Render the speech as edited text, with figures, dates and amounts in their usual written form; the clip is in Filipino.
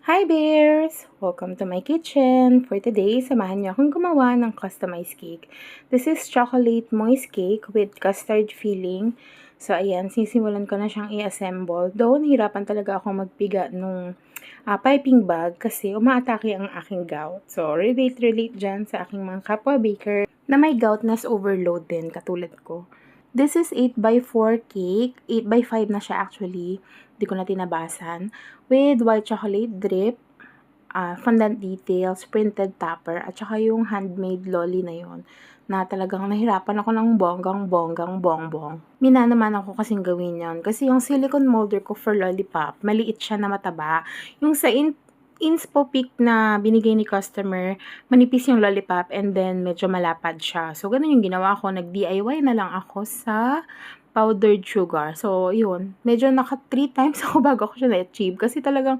Hi bears! Welcome to my kitchen. For today, samahan niyo akong gumawa ng customized cake. This is chocolate moist cake with custard filling. So ayan, sisimulan ko na siyang i-assemble. Though, nahirapan talaga akong magpiga nung piping bag kasi umaatake ang aking gout. So, relate dyan sa aking mga kapwa baker na may goutness overload din katulad ko. This is 8x4 cake. 8x5 na siya actually. Hindi ko na tinabasan. With white chocolate drip, fondant details, printed topper, at saka yung handmade lolly na yon na talagang nahirapan ako ng bongbong. Naman ako kasing gawin yon kasi yung silicone molder ko for lollipop, maliit siya na mataba. Yung sa inspo pick na binigay ni customer, manipis yung lollipop and then medyo malapad siya. So, ganun yung ginawa ko. Nag-DIY na lang ako sa powdered sugar. So, yun. Medyo 3 times ako bago ko siya na-achieve. Kasi talagang